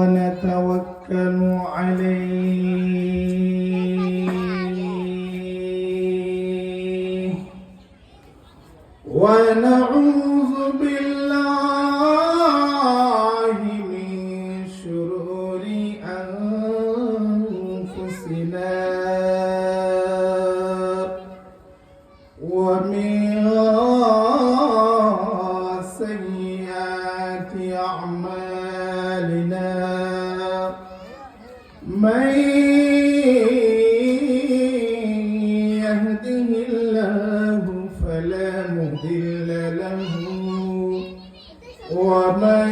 ونتوكل عليه ونعوذ بالله من شرور أنفسنا ومن سيئات أعمالنا من يهده الله فلا مضل له ومن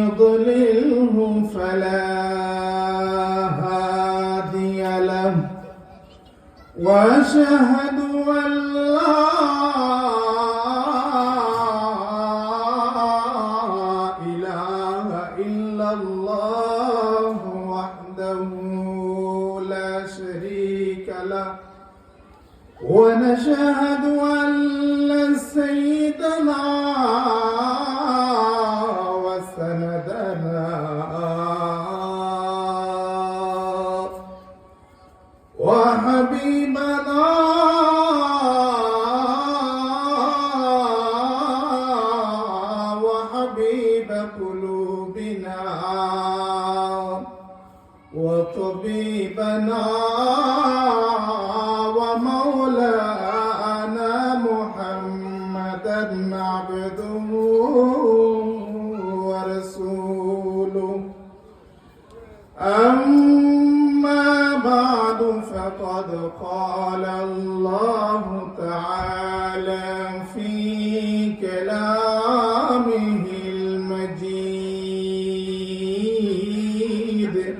يضلله فلا هادي له وأشهد أن لا إله إلا الله وحده لا شريك له ونشهد أن سيدنا وسندنا وحبيبنا وحبيب قلوبنا وطبيبنا ومولانا محمدا عبده ورسوله أما بعد فقد قال الله تعالى في كلامه المجيد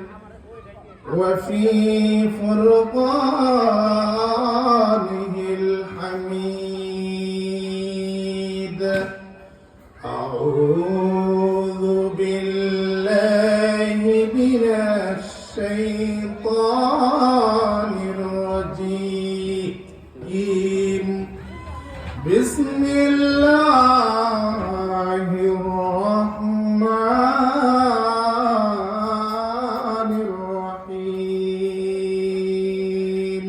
وفي فرقانه الحميد أعوذ بالله من الشيطان الرجيم بسم الله الرحمن الرحيم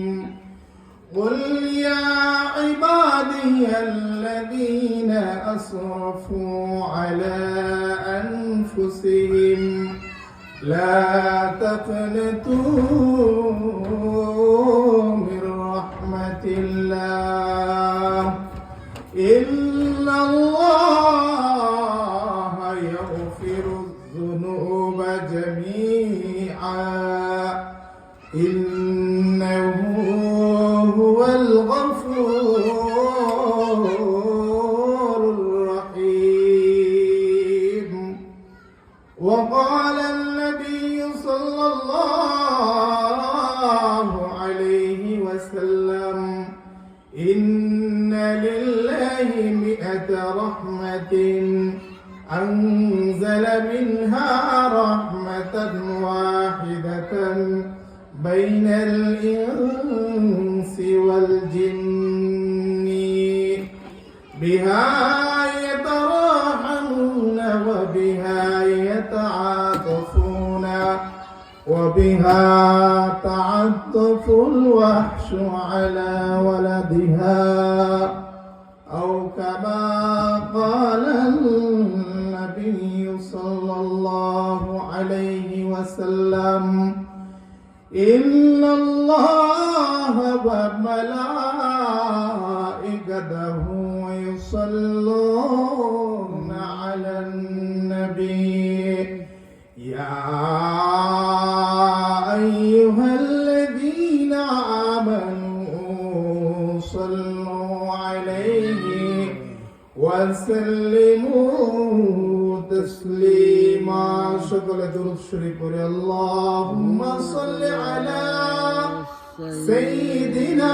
قل يا عبادي الذين أسرفوا على أنفسهم لا تقنطوا من رحمة الله إن الله يغفر الذنوب جميعا إنه هو الغفور الرحيم وقال النبي صلى الله عليه وسلم إن لله 100 رحمة أنزل منها رحمة واحدة بين الإنس والجن بها يتراحمون وبها يتعاطفون وبها تعطف الوحش على ولدها أو كما قال النبي صلى الله عليه وسلم إن الله وملائكته يصلون على النبي يا أيها الذين آمنوا صلوا عليه وسلموا تسليما شكرا درود شريف اللهم صل على سيدنا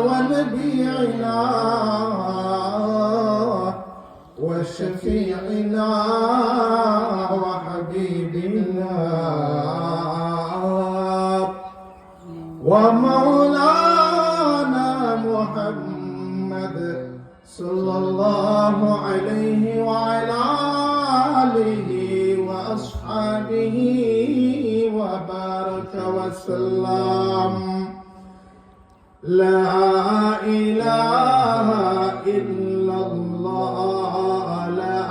ونبينا وشفيعنا وحبيبنا ومولانا محمد صلى الله عليه وعلى آله وأصحابه وسلم لا إله إلا الله لا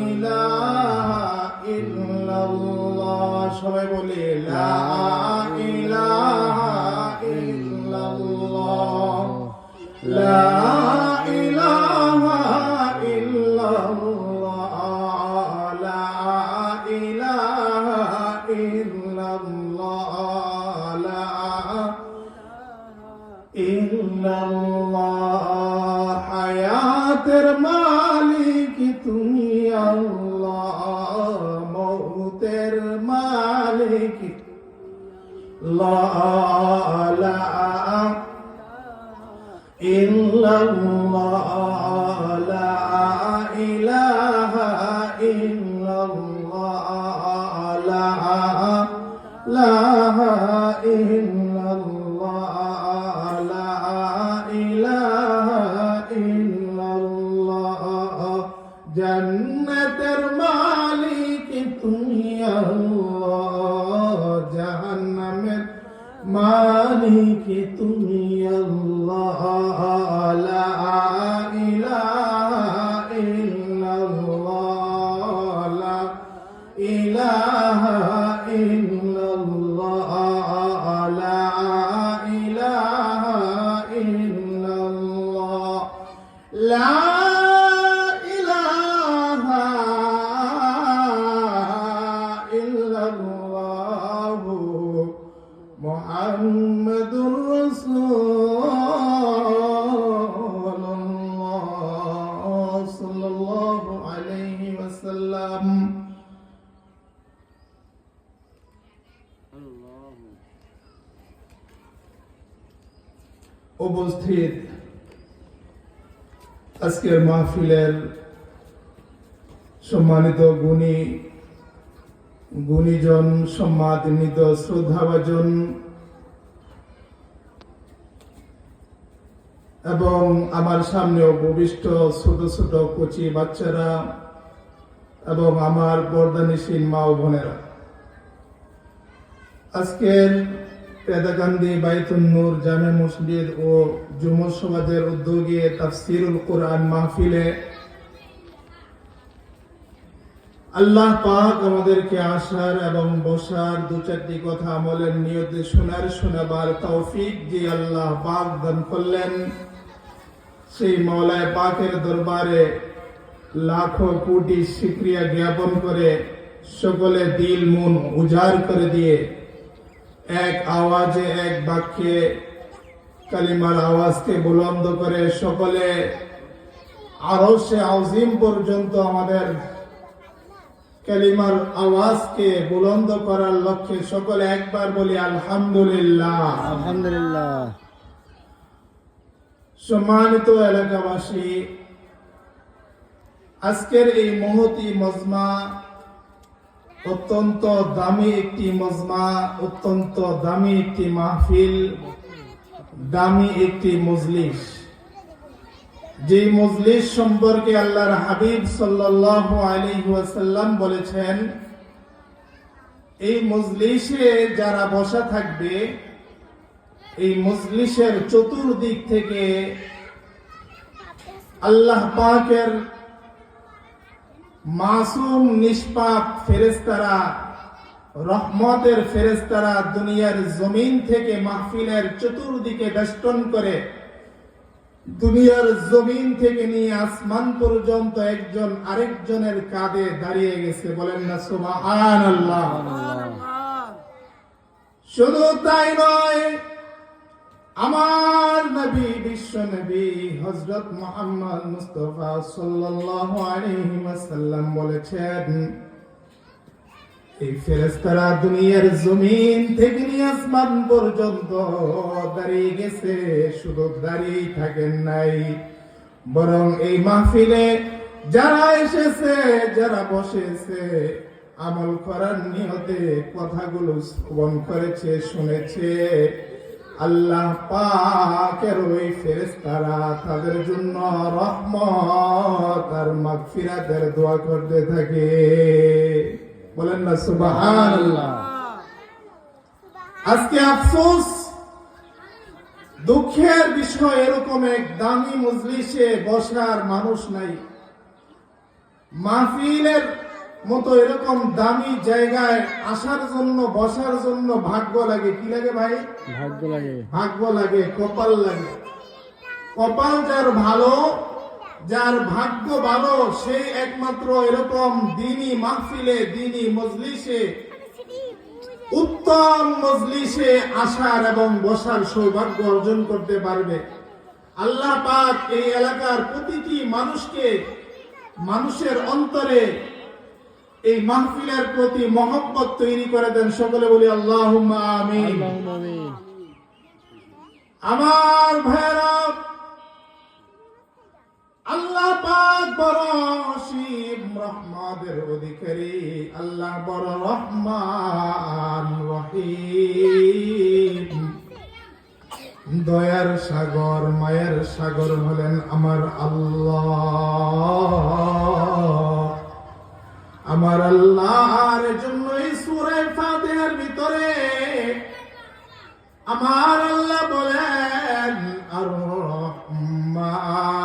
إله إلا الله সবাই বলি লা ইলাহা ইল্লাল্লাহ লা ইলাহা ইল্লাল্লাহ লা ইলাহা ইল্লাল্লাহ লা ইল্লাল্লাহ হায়াতের মালিক তুমি আল্লাহ মৌতের মালিক লা ইল্লাল্লাহ লা ইলাহা ইল্লাল্লাহ লা ইল্লাল্লাহ লা ইলাহা ইল্লাল্লাহ জান্নাতের মালিক তুমি আল্লাহ জাহান্নামের মালিক তুমি আল্লাহ লা ইলাহা ইল্লাল্লাহ লা ইলাহা ইল্লাল্লাহ লা ইলাহা ইল্লাল্লাহ লা ইলাহা ইল্লাল্লাহ মুহাম্মাদুর রাসূলুল্লাহ সাল্লাল্লাহু আলাইহি ওয়াসাল্লাম উপস্থিত আজকের মাহফিলের সম্মানিত গুণীজন সম্মানিত শ্রদ্ধাভাজন এবং আমার সামনে উপবিষ্ট ছোট ছোট কচি বাচ্চারা এবং আমার পর্দানিশীল মা ও বোনেরা আজকের পেদাকান্দি বাইতুন নূর জামে মসজিদ ও যুব সমাজের উদ্যোগে তাফসিরুল কোরআন মাহফিলে আল্লাহ পাক আমাদেরকে আসার এবং বসার দু চারটি কথা আমলের নিয়তে শোনাবার তৌফিক যে আল্লাহ পাক দান করলেন সেই মাওলানা পাকের দরবারে লাখো কোটি শুকরিয়া জ্ঞাপন করে সকলে দিল মন উজাড় করে দিয়ে এক আওয়াজে এক বাক্যে কালিমার আওয়াজকে বুলন্দ করে সকলে আরশে আযীম পর্যন্ত আমাদের কালিমার আওয়াজকে বুলন্দ করার লক্ষ্যে সকলে একবার বলি আলহামদুলিল্লাহ আলহামদুলিল্লাহ। সম্মানিত এলাকাবাসী, আজকের এই মহতী মজমা অত্যন্ত দামি একটি মজমা, অত্যন্ত দামি একটি মাহফিল, দামি একটি মজলিস। যে মজলিস সম্পর্কে আল্লাহর হাবিব সাল্লাল্লাহু আলাইহি ওয়াসাল্লাম বলেছেন, এই মজলিসে যারা বসা থাকবে, এই মজলিসের চতুর্দিক থেকে আল্লাহ পাকের মাসুম নিষ্পাপ ফেরেশতারা, রহমতের ফেরেশতারা দুনিয়ার জমিন থেকে মাহফিলের চতুর্দিকে বেষ্টন করে দুনিয়ার জমিন থেকে নিয়ে আসমান পর্যন্ত একজন আরেকজনের কাঁধে দাঁড়িয়ে গেছে। বলেন না সুবহানাল্লাহ। শুধু তাই নয়, আমার নবী, বিশ্ব নবী হযরত মুহাম্মদ মুস্তাফা সাল্লাল্লাহু আলাইহি ওয়াসাল্লাম বলেছেন, এই ফেরেশতারা দুনিয়ার জমিন থেকে নিয়ে আসমান পর্যন্ত দাঁড়িয়ে গেছে। শুধু দাঁড়িয়ে থাকেন নাই, বরং এই মাহফিলে যারা এসেছে, যারা বসেছে, আমল করার নিয়তে কথাগুলো শ্রবণ করেছে, শুনেছে, আল্লাহ পাকের ওই ফেরেশতারা তাদের জন্য রহমত আর মাগফিরাতের দোয়া করতে থাকে। বলেন না সুবহানাল্লাহ। আজকে আফসোস, দুঃখের বিষয়, এরকম এক দামি মজলিসে বসার মানুষ নাই। মাহফিলের মতো এরকম দামি জায়গায় আসার জন্য, বসার জন্য ভাগ্য লাগে। কি লাগে ভাই? ভাগ্য লাগে, ভাগ্য লাগে, কপাল লাগে। কপাল যার ভালো, যার ভাগ্য ভালো, সেই একমাত্র এরকম দ্বীনি মাহফিলে, দ্বীনি মজলিসে, উত্তম মজলিসে আসার এবং বসার সৌভাগ্য অর্জন করতে পারবে। আল্লাহ পাক এই এলাকার প্রতিটি মানুষকে, মানুষের অন্তরে এই মাহফিলের প্রতি মহব্বত তৈরি করে দেন। সকলে বলি আল্লাহুম্মা আমিন। আল্লাহুম্মা আমিন। আমার ভাইরা, আল্লাহ পাক বড় অসীম রহমতের অধিকারী, আল্লাহ বড় রহমান রহিম, দয়ার সাগর, মায়ের সাগর হলেন আমার আল্লাহ। আমার আল্লাহর জন্যই সূরা ফাতিহার ভিতরে আমার আল্লাহ বলেন আর রহমানির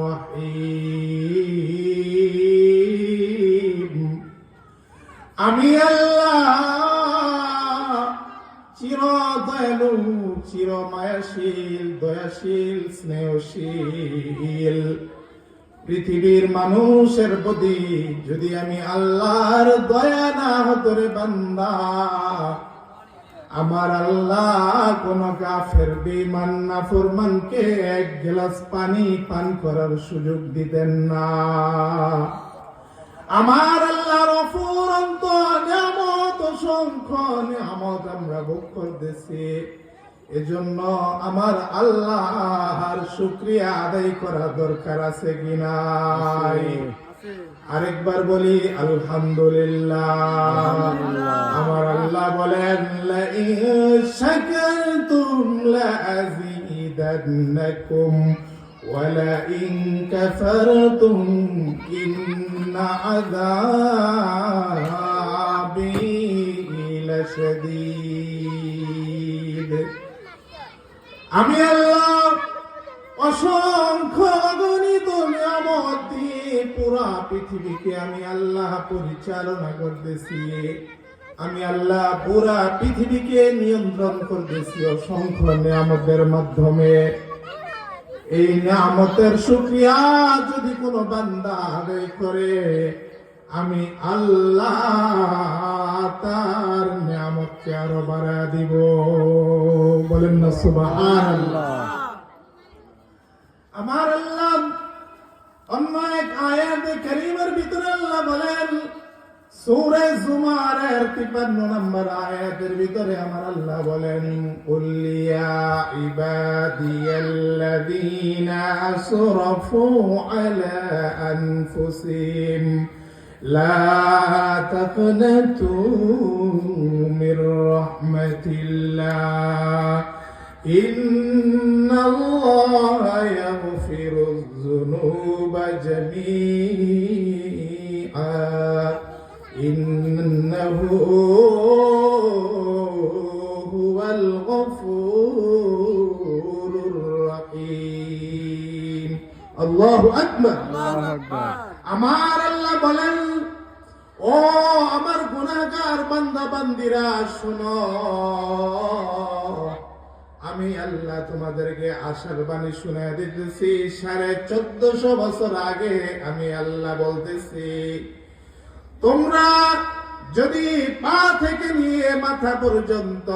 রহিম। আমি আল্লাহ চির দয়ালু, চির মায়াশীল, দয়াশীল, স্নেহশীল। পৃথিবীর মানুষের প্রতি যদি আমি আল্লাহর দয়া না হতো রে বান্দা, আমার আল্লাহ কোন কাফের, বেঈমান, নাফরমানকে এক গ্লাস পানি পান করার সুযোগ দিতেন না। আমার আল্লাহর অফুরন্ত নিয়ামত, অসংখ্য নিয়ামত আমরা ভোগ করতেছি। এজন্য আমার আল্লাহর শুকরিয়া আদায় করা দরকার আছে কি নাই? আরেকবার বলি আলহামদুলিল্লাহ। আমার আল্লাহ বলেন লাইন শাকারতুম লাযীদান্নাকুম ওয়া লাইন কাফারতুম ইন্না আযাবি লাশাদীদ। আমি আল্লাহ অসংখ্য অগণিত নিয়ামত দিয়ে পুরা পৃথিবীকে আমি আল্লাহ পরিচালনা করতেছি। আমি আল্লাহ পুরা পৃথিবীকে নিয়ন্ত্রণ করতেছি অসংখ্য নিয়ামতের মাধ্যমে। এই নিয়ামতের শুকরিয়া যদি কোনো বান্দা আদায় করে, আমি আল্লাহ তার নিয়ামতকে আরো বাড়ায় দিব। বলেন না সুবহানাল্লাহ। আমার আল্লাহ অন্য এক আয়াতে কারীমের ভিতরে আল্লাহ বলেন, সূরা জুমারের 53 নম্বর আয়াতের ভিতরে আমার আল্লাহ বলেন, কুল ইয়া ইবাদিয়াল্লাযীনা আসরাফু আলা আনফুসিহিম লা তাকনাতু মির রাহমাতিল্লাহ ইন্নাল্লাহা ইয়াগফিরুয যুনুবা জামিআ ইন্নাহু হুয়াল গফুরুর রহিম। আল্লাহু আকবার। আমার আল্লাহ বলেন, ও আমার গুনাহগার বান্দা বান্দিরা শোনো, আমি আল্লাহ তোমাদেরকে আশার বাণী শুনায় দিতেছি। 1450 বছর আগে আমি আল্লাহ বলতেছি, তোমরা যদি পা থেকে নিয়ে মাথা পর্যন্ত,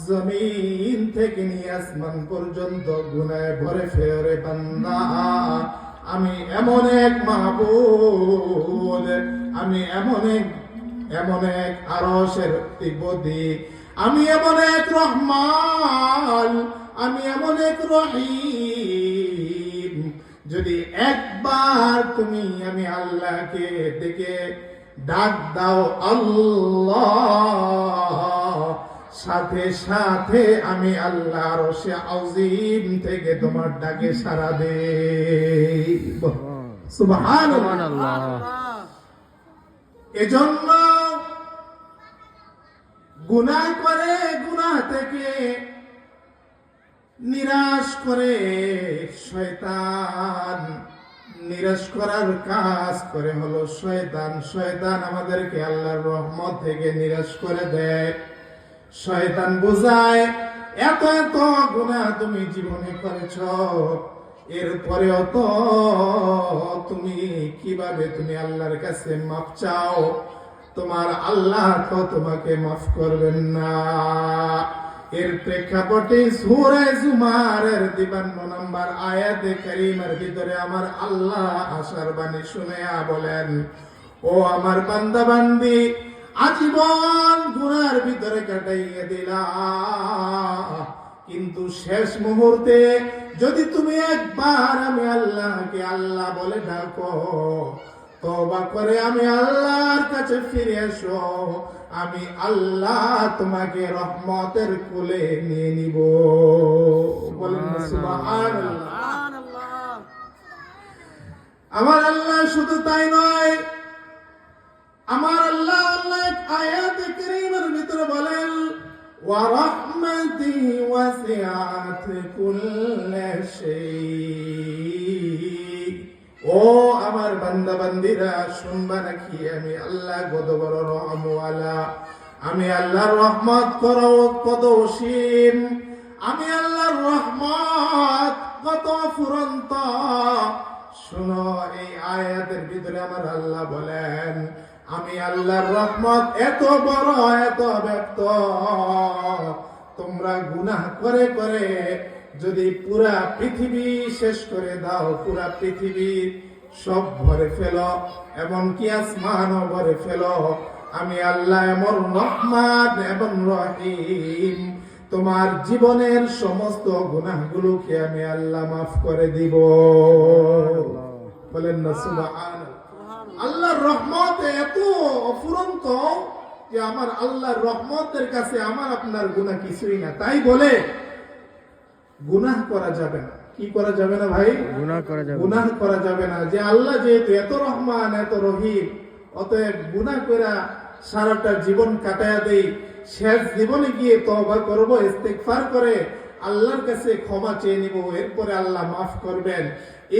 জমিন থেকে নিয়ে আসমান পর্যন্ত গুনাহে ভরে ফেরে বান্দা, আমি এমন এক মাহবুব, আমি এমন এক আরশের অধিপতি, আমি এমন এক রহমান, আমি এমন এক রহিম। যদি একবার তুমি আমি আল্লাহকে ডেকে ডাক দাও আল্লাহ, সাথে সাথে আমি আল্লাহ আরশে আযীম থেকে তোমার ডাকে সাড়া দেব। সুবহানাল্লাহ। এজন্য গুনাহ করে, গুনাহ থেকে নিরাশ করে শয়তান। নিরাশ করার কাজ করে হলো শয়তান। শয়তান আমাদেরকে আল্লাহর রহমত থেকে নিরাশ করে দেয়। শয়তান বোঝায় এত এত গুনাহ তুমি জীবনে করেছ, এরপরেও তো তুমি কিভাবে তুমি আল্লাহর কাছে মাফ চাও? তোমার আল্লাহ তো তোমাকে মাফ করবেন না। এর প্রেক্ষাপটে সূরা জুমারের 53 নম্বর আয়াতে কারীমার ভিতরে আমার আল্লাহ আশার বাণী শুনায়া বলেন, ও আমার বান্দা বান্দি, আজীবন গুনার ভিতরে কাটাইয়া দিলা, কিন্তু শেষ মুহূর্তে যদি তুমি একবার আমি আল্লাহকে আল্লাহ বলে ডাকো, তওবা করে আমি আল্লাহর কাছে ফিরে এসো, আমি আল্লাহ তোমাকে রহমতের কোলে নিয়ে নিব। বলেন সুবহানাল্লাহ। আমার আল্লাহ শুধু তাই নয়, আমার আল্লাহ আয়াতে কারীমার ভিতরে বলেন, ওয়া রাহমাতি ওয়াসিআত কুল্লা শাই। ও আমার বান্দা বান্দিরা, শুনবা নাকি আমি আল্লাহ কত বড় রহমওয়ালা, আমি আল্লাহর রহমত কত অসীম, আমি আল্লাহর রহমত কত ফুরন্ত। শুনো, এই আয়াতের ভিতরে আমার আল্লাহ বলেন, আমি আল্লাহর রহমত এত বড়, এত ব্যক্ত, তোমরা গুনাহ করে করে যদি পুরা পৃথিবী শেষ করে দাও, পুরা পৃথিবী সব ভরে ফেলো, এমনকি আসমানও ভরে ফেলো, আমি আল্লাহ এমন রহমান এবং রহিম, তোমার জীবনের সমস্ত গুনাহগুলোকে আমি আল্লাহ মাফ করে দিব। বলেন না সুবহানাল্লাহ। আল্লাহর রহমত এত অফুরন্ত যে আমার আল্লাহর রহমতের কাছে আমার আপনার গুনাহ কিছুই না। তাই বলে গুনাহ করা যাবে না। কি করা যাবে না ভাই? গুনাহ করা যাবে না। যে আল্লাহ যেহেতু এত রহমান, এত রহিম, অতএব গুনাহ কইরা সারাটা জীবন কাটায়া দেই, শেষ জীবনে গিয়ে তওবা করব, ইস্তেগফার করে আল্লাহর কাছে ক্ষমা চেয়ে নিব, এরপরে আল্লাহ মাফ করবেন,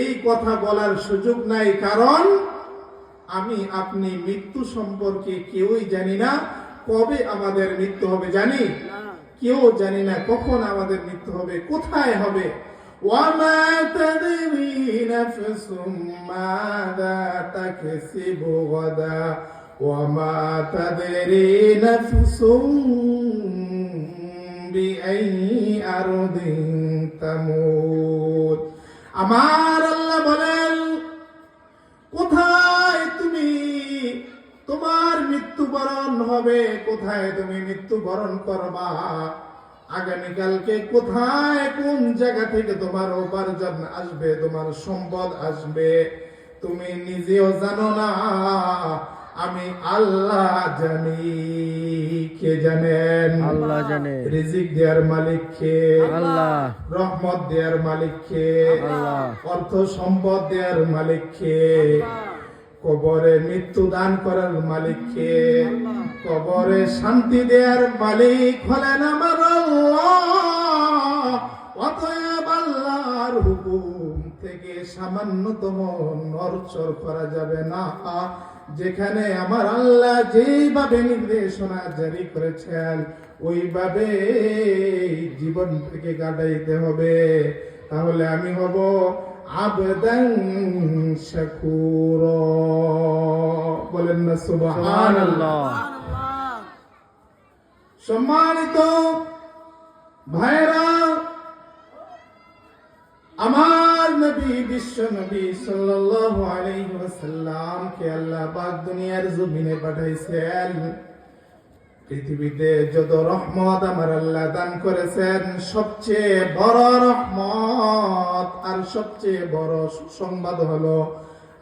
এই কথা বলার সুযোগ নাই। কারণ আমি আপনি মৃত্যু সম্পর্কে কেউই জানি না। কবে আমাদের মৃত্যু হবে জানি? কেউ জানি না কখন আমাদের মৃত্যু হবে, কোথায় হবে। ওয়ামা তাদরি নাফসুম মাযা তাকসিবু গাদা ওয়ামা তাদরি নাফসুম বিআইয়ি আরদিন তামুত। আমার আল্লাহ বলেন, কোথায় তুমি তোমার মৃত্যুবরণ হবে, কোথায় তুমি মৃত্যুবরণ করবা, আগামীকালকে কোথায় কোন জায়গা থেকে তোমার উপার্জন আসবে, তোমার সম্পদ আসবে, তুমি নিজেও জানো না, আমি আল্লাহ জানি। কে জানেন? আল্লাহ জানে। রিজিক দেওয়ার মালিক কে? আল্লাহ। রহমত দেওয়ার মালিক কে? আল্লাহ। অর্থ সম্পদ দেওয়ার মালিক কে? কবরে মৃত্যু দান করার মালিক কে? কবরে শান্তি দেওয়ার মালিক হলেন আমার আল্লাহ। অতএব আল্লাহর হুকুম থেকে সামান্যতম নড়চড় করা যাবে না। যেখানে আমার আল্লাহ যেভাবে নির্দেশনা জারি করেছেন ওইভাবে জীবন থেকে কাটাইতে হবে, তাহলে আমি হব আবদান শাকুরা। বলেন না সুবহানাল্লাহ। সম্মানিত ভাইরা, আমার নবী, বিশ্ব নবী সাল্লাল্লাহু আলাইহি ওয়াসাল্লাম কে আল্লাহ পাক দুনিয়ার জমিনে পাঠাইছেন। পৃথিবীতে যত রহমত আমার আল্লাহ দান করেছেন, সবচেয়ে বড় রহমত আর সবচেয়ে বড় সুসংবাদ হলো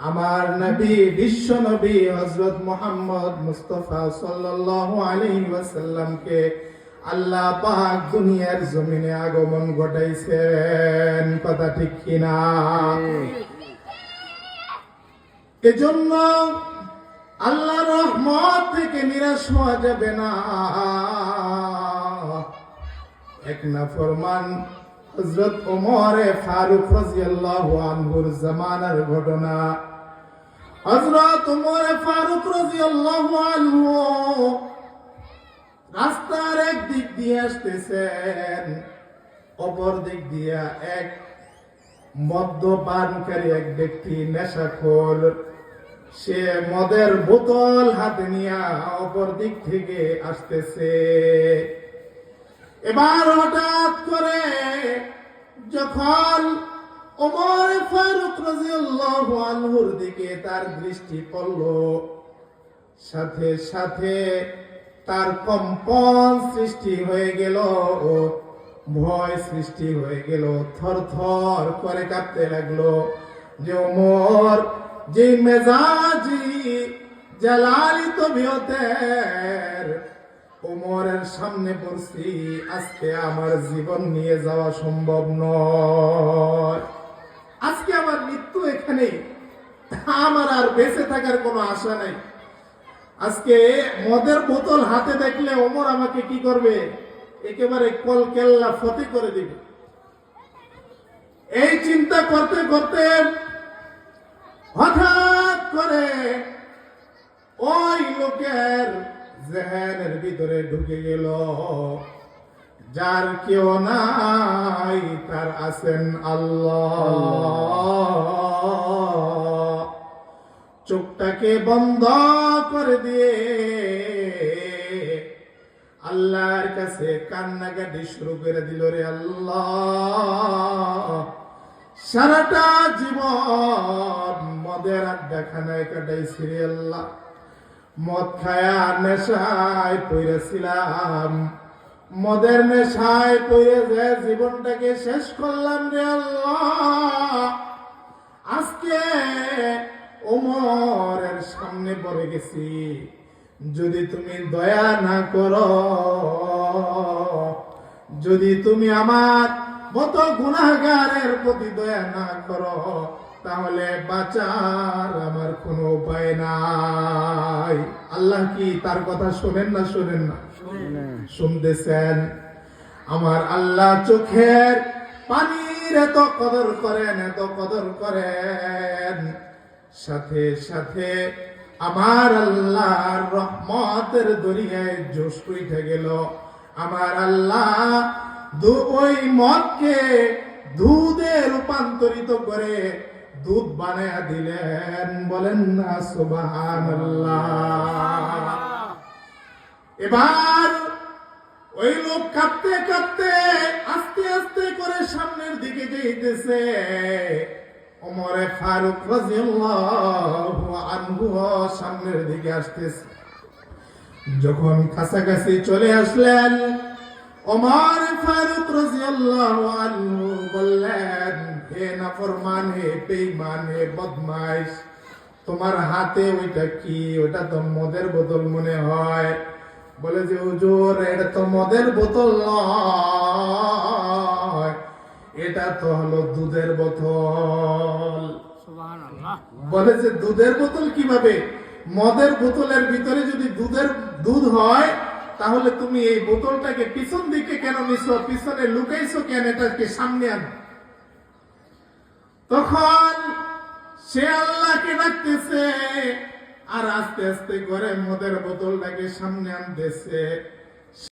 আমার নবী, বিশ্ব নবী হযরত মুহাম্মদ মুস্তাফা সাল্লাল্লাহু আলাইহি ওয়াসাল্লামকে আল্লাহ পাক দুনিয়ার জমিনে আগমন ঘটাইছেন। কথা ঠিক কিনা? এজন্য আল্লাহর রহমত থেকে নিরাশ হওয়া যাবে না। এক নাফরমান হযরত ওমর ফারুক রাদিয়াল্লাহু আনহুর জামানার ঘটনা। হযরত ওমর ফারুক রাদিয়াল্লাহু আনহু রাস্তার এক দিক দিয়ে আসতেছেন, অপর দিক দিয়ে এক মদ্যপানকারী এক ব্যক্তি নেশাখোর, সে মদের বোতল হাতে নিয়ে অপর দিক থেকে আসতেছে। এবার হঠাৎ করে যখন ওমর ফারুক রাদিয়াল্লাহু আনহুর দিকে তার দৃষ্টি পড়ল, সাথে সাথে তার কম্পন সৃষ্টি হয়ে গেল, ভয় সৃষ্টি হয়ে গেল, থরথর করে কাঁপতে লাগলো। যে ওমর যে মেজাজি জালালি তবিয়তের, ওমরের সামনে পড়ছি, আজকে আমার জীবন নিয়ে যাওয়া সম্ভব নয়, আজকে আমার মৃত্যু এখানেই, আমার আর বেঁচে থাকার কোনো আশা নাই। আজকে মদের বোতল হাতে দেখলে ওমর আমাকে কি করবে, একেবারে কল কেল্লা ফতে করে দিবে। এই চিন্তা করতে করতে হঠাৎ করে ওই লোকের জেহেনের ভিতরে ঢুকে গেল, যার কেউ নাই তার আছেন আল্লাহ। চোখটাকে বন্ধ করে দিয়ে আল্লাহর কাছে কান্নাকাটি শুরু করে দিল। রে আল্লাহ, সারাটা জীবন মদের আড্ডাখানায় কাটাইছি রে আল্লাহ, মদ খায়া নেশায় পড়েছিলাম, মদের নেশায় পড়ে যে জীবনটাকে শেষ করলাম রে আল্লাহ। আজকে ওমরের সামনে পড়ে গেছি, যদি তুমি দয়া না করো, যদি তুমি আমার মতো গুনাহগারের প্রতি দয়া না করো, তাহলে বাঁচার আমার কোনো উপায় নাই। আল্লাহ কি তার কথা শোনেন না? শোনেন না? শুনতেছেন। আমার আল্লাহ চোখের পানির এত কদর করেন, এত কদর করেন, সাথে সাথে আমার আল্লাহর রহমতের দরিয়ায় জোশ উঠে গেল। আমার আল্লাহ ওই মদকে দুধে রূপান্তরিত করে দুধ বানায়া দিলেন। বলেন না সুবহানাল্লাহ। এবার ওই লোক কাঁদতে কাঁদতে আস্তে আস্তে করে সামনের দিকে যাইতেছে। ওমর ফারুক রাদিয়াল্লাহু আনহু সামনের দিকে আসতেছে। যখন কাছাকাছি চলে আসলেন, ওমর ফারুক রাদিয়াল্লাহু আনহু বললেন, হে নাফরমান, হে বেঈমান, হে বদমাইশ, তোমার হাতে ওইটা কি? ওটা তো মদের বোতল মনে হয়। বলে যে হুজুর, এটা তো মদের বোতল নয়, এটা তো হলো দুধের বোতল। সুবহানাল্লাহ। বলে যে দুধের বোতল কিভাবে? মদের বোতলের ভিতরে যদি দুধ হয়, তাহলে তুমি এই বোতলটাকে পিছন দিকে কেন নিছো? পিছনে লুকাইছো কেন? এটাকে সামনে আন। তখন সে আল্লাহকে ডাকতেছে আর আস্তে আস্তে করে মদের বোতলটাকে সামনে আনতেছে।